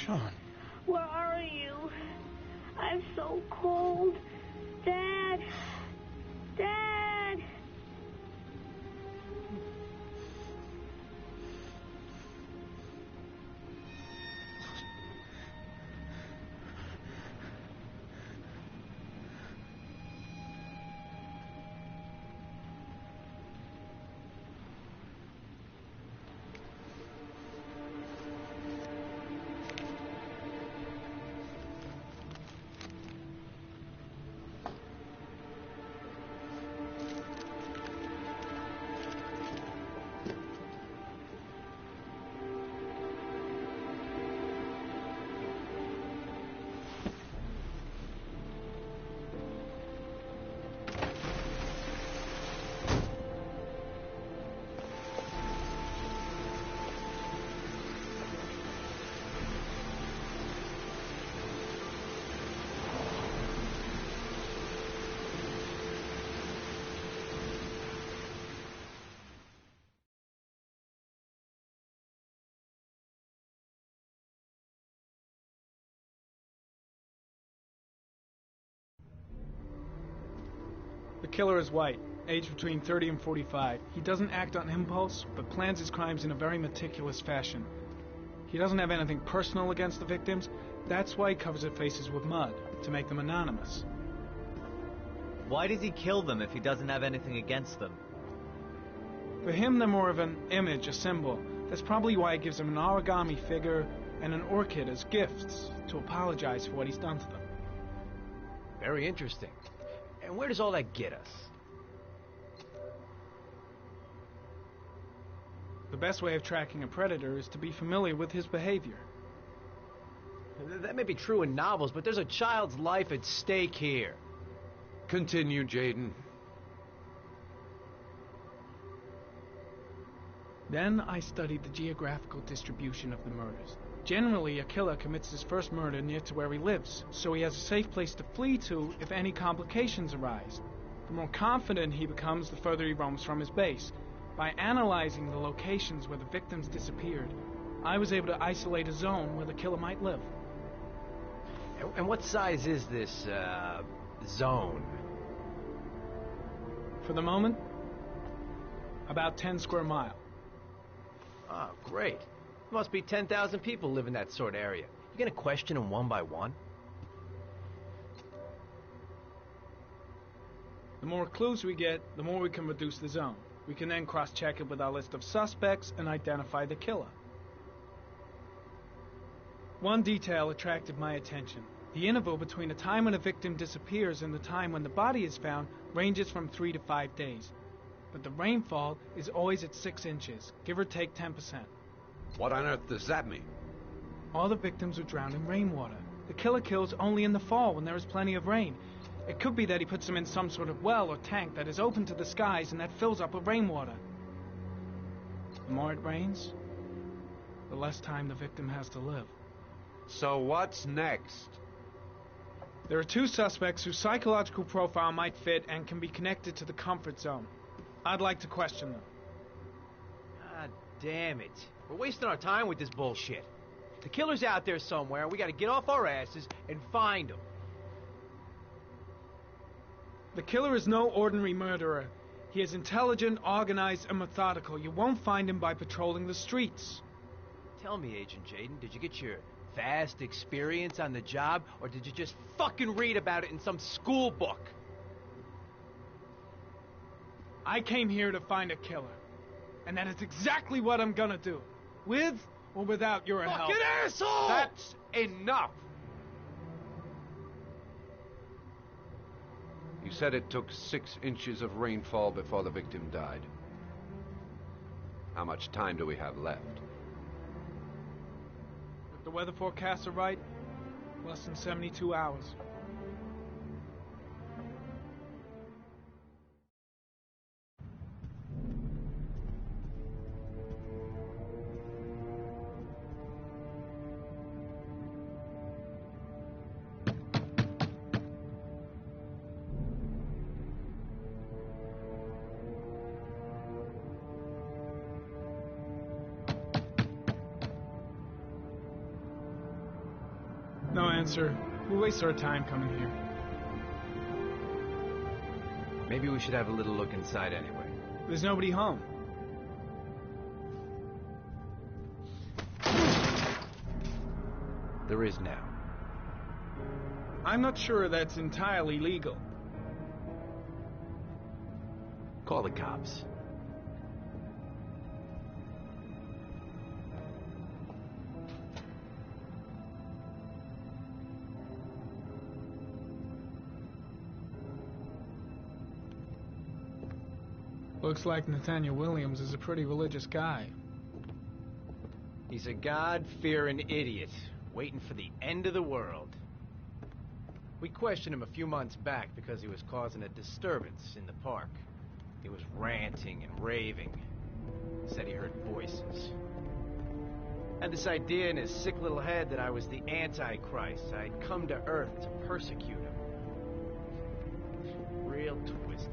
Sean. Where are you? I'm so cold. Dad! Dad! The killer is white, aged between 30 and 45. He doesn't act on impulse, but plans his crimes in a very meticulous fashion. He doesn't have anything personal against the victims. That's why he covers their faces with mud, to make them anonymous. Why does he kill them if he doesn't have anything against them? For him, they're more of an image, a symbol. That's probably why he gives them an origami figure and an orchid as gifts, to apologize for what he's done to them. Very interesting. And where does all that get us? The best way of tracking a predator is to be familiar with his behavior. That may be true in novels, but there's a child's life at stake here. Continue, Jayden. Then I studied the geographical distribution of the murders. Generally, a killer commits his first murder near to where he lives, so he has a safe place to flee to if any complications arise. The more confident he becomes, the further he roams from his base. By analyzing the locations where the victims disappeared, I was able to isolate a zone where the killer might live. And what size is this, zone? For the moment, about 10 square miles. Oh, great. Must be 10,000 people live in that sort of area. You gonna question them one by one? The more clues we get, the more we can reduce the zone. We can then cross-check it with our list of suspects and identify the killer. One detail attracted my attention. The interval between the time when a victim disappears and the time when the body is found ranges from 3 to 5 days. But the rainfall is always at 6 inches, give or take 10%. What on earth does that mean? All the victims were drowned in rainwater. The killer kills only in the fall when there is plenty of rain. It could be that he puts them in some sort of well or tank that is open to the skies and that fills up with rainwater. The more it rains, the less time the victim has to live. So what's next? There are 2 suspects whose psychological profile might fit and can be connected to the comfort zone. I'd like to question them. God damn it. We're wasting our time with this bullshit. The killer's out there somewhere, and we gotta get off our asses and find him. The killer is no ordinary murderer. He is intelligent, organized, and methodical. You won't find him by patrolling the streets. Tell me, Agent Jayden, did you get your vast experience on the job, or did you just fucking read about it in some school book? I came here to find a killer. And that is exactly what I'm gonna do. With or without your help. Fucking asshole! That's enough! You said it took 6 inches of rainfall before the victim died. How much time do we have left? If the weather forecasts are right, less than 72 hours. No answer. We'll waste our time coming here. Maybe we should have a little look inside anyway. There's nobody home. There is now. I'm not sure that's entirely legal. Call the cops. Looks like Nathaniel Williams is a pretty religious guy. He's a God-fearing idiot, waiting for the end of the world. We questioned him a few months back because he was causing a disturbance in the park. He was ranting and raving. Said he heard voices. Had this idea in his sick little head that I was the Antichrist. I'd come to Earth to persecute him. Real twisted.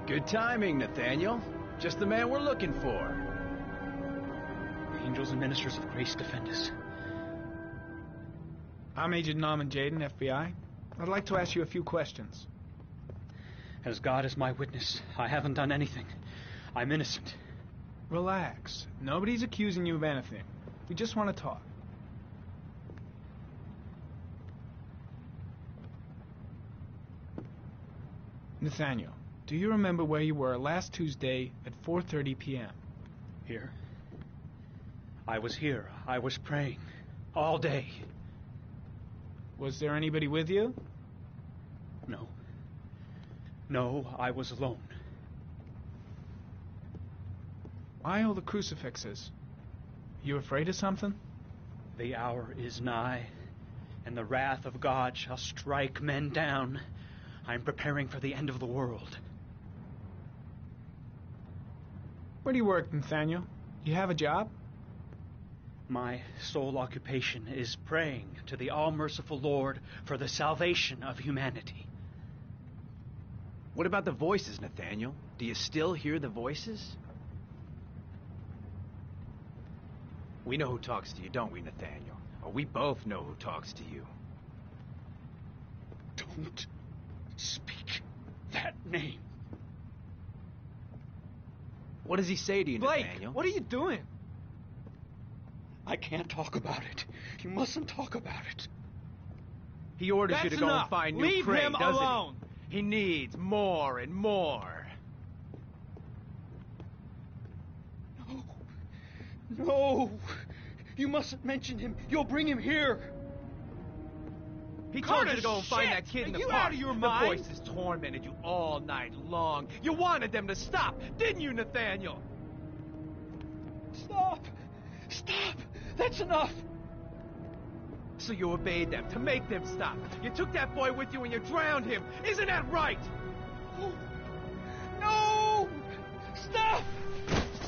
Good timing, Nathaniel. Just the man we're looking for. Angels and ministers of grace defend us. I'm Agent Norman Jaden, FBI. I'd like to ask you a few questions. As God is my witness, I haven't done anything. I'm innocent. Relax. Nobody's accusing you of anything. We just want to talk. Nathaniel, do you remember where you were last Tuesday at 4:30 p.m.? Here? I was here. I was praying. All day. Was there anybody with you? No. No, I was alone. Why all the crucifixes? You afraid of something? The hour is nigh, and the wrath of God shall strike men down. I'm preparing for the end of the world. Where do you work, Nathaniel? You have a job? My sole occupation is praying to the all-merciful Lord for the salvation of humanity. What about the voices, Nathaniel? Do you still hear the voices? We know who talks to you, don't we, Nathaniel? Or we both know who talks to you. Don't speak that name. What does he say to you, Blake, Nathaniel? what are you doing? I can't talk about it. You mustn't talk about it. He orders you to That's go enough. and find new Leave prey, him doesn't alone. he? He needs more and more. No. No. You mustn't mention him. You'll bring him here. He told you Carter, to go and find shit! that kid in Are the you park. out of your The mind? voices tormented you all night long. You wanted them to stop, didn't you, Nathaniel? Stop! Stop! That's enough! So you obeyed them to make them stop. You took that boy with you and you drowned him. Isn't that right? No! Stop!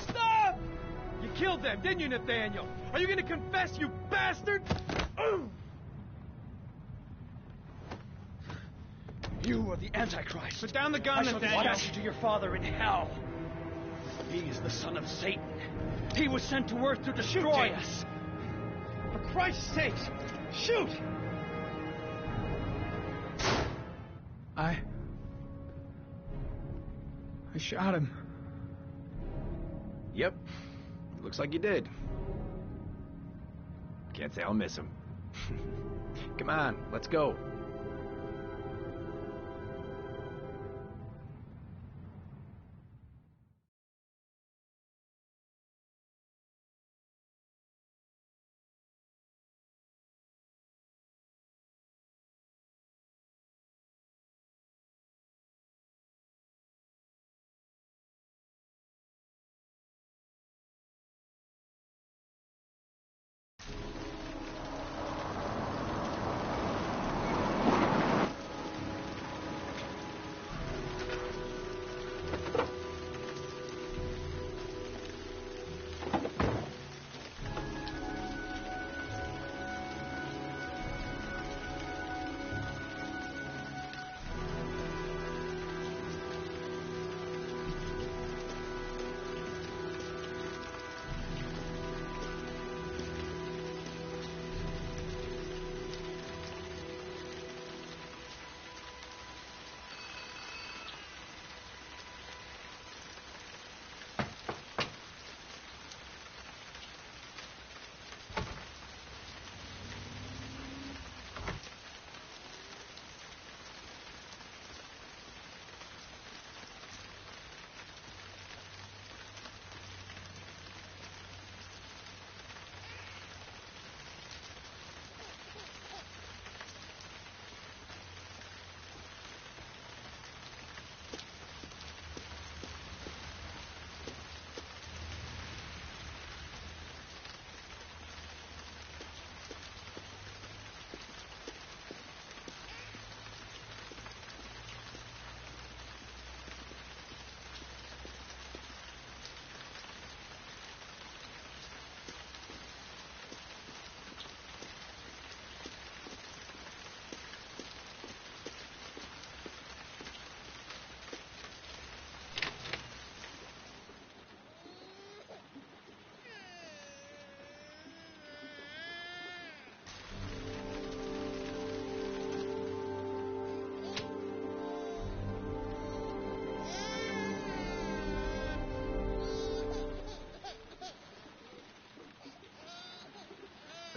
Stop! You killed them, didn't you, Nathaniel? Are you going to confess, you bastard? You are the Antichrist. Put down the I gun, shall Nathaniel. confess you to your father in hell. He is the son of Satan. He was sent to earth to destroy us. For Christ's sake, shoot! I shot him. Yep. Looks like you did. Can't say I'll miss him. Come on, let's go.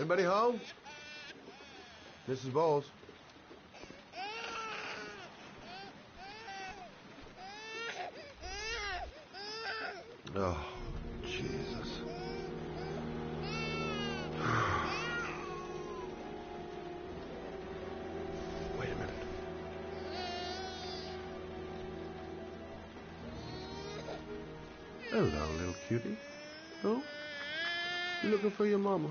Anybody home? Mrs. Bowles. Oh, Jesus. Wait a minute. Hello, little cutie. Oh? You looking for your mama?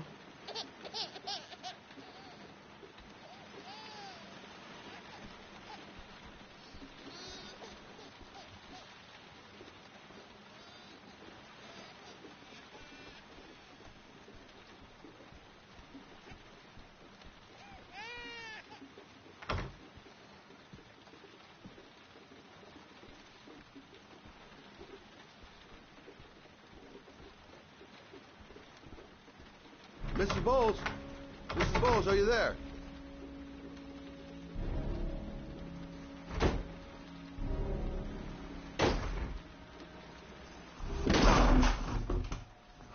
Mrs. Bowles? Mrs. Bowles, are you there?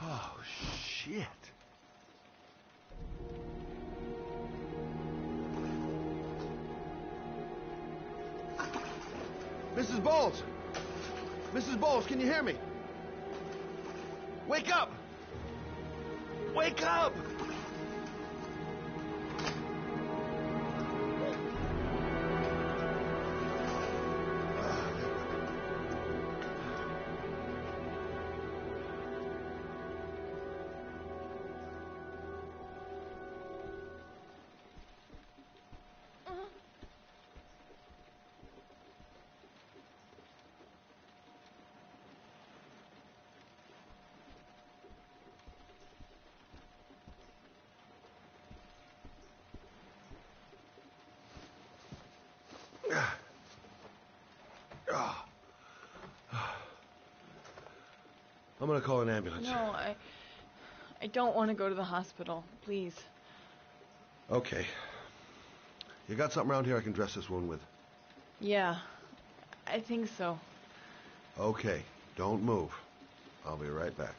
Oh, shit. Mrs. Bowles! Mrs. Bowles, can you hear me? Wake up! Wake up! I'm gonna call an ambulance. No, I don't want to go to the hospital. Please. Okay. You got something around here I can dress this wound with? Yeah, I think so. Okay, don't move. I'll be right back.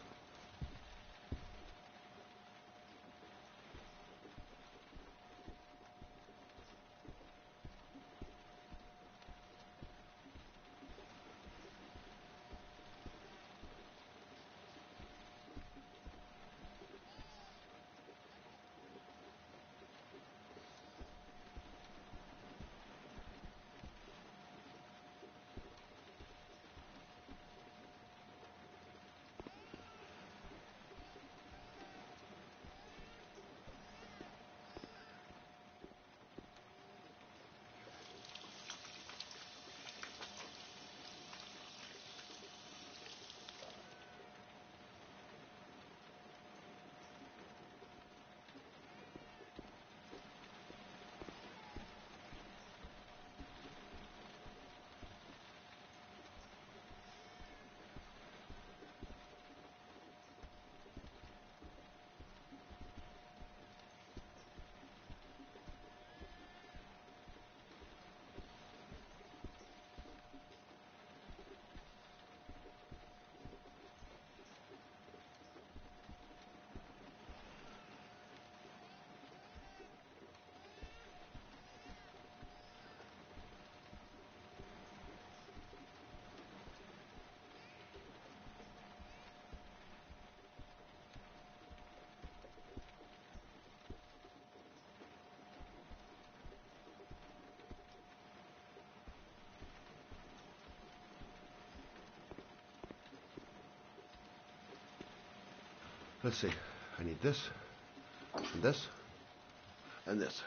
Let's see. I need this, and this, and this.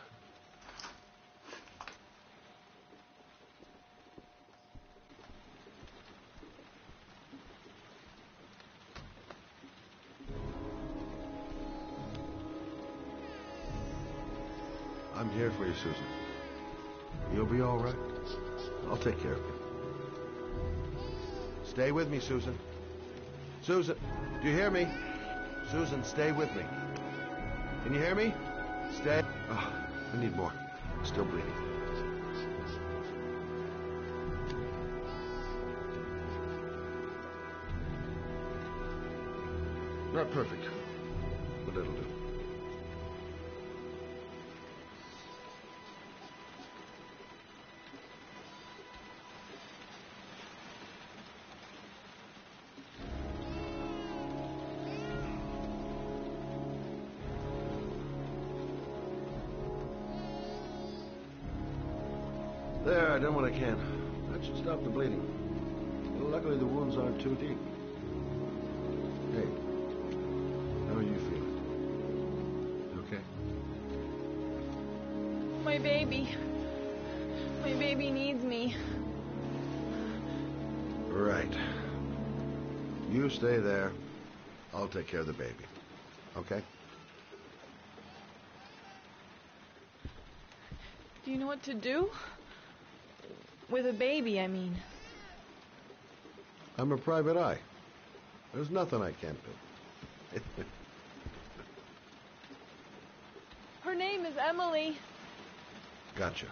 I'm here for you, Susan. You'll be all right. I'll take care of you. Stay with me, Susan. Susan, do you hear me? Susan, stay with me. Can you hear me? Stay. Oh, I need more. Still bleeding. Not perfect, but it'll do. There, I done what I can. That should stop the bleeding. Luckily, the wounds aren't too deep. Hey, how are you feeling? You okay? My baby. My baby needs me. Right. You stay there. I'll take care of the baby. Okay? Do you know what to do? With a baby, I mean. I'm a private eye. There's nothing I can't do. Her name is Emily. Gotcha.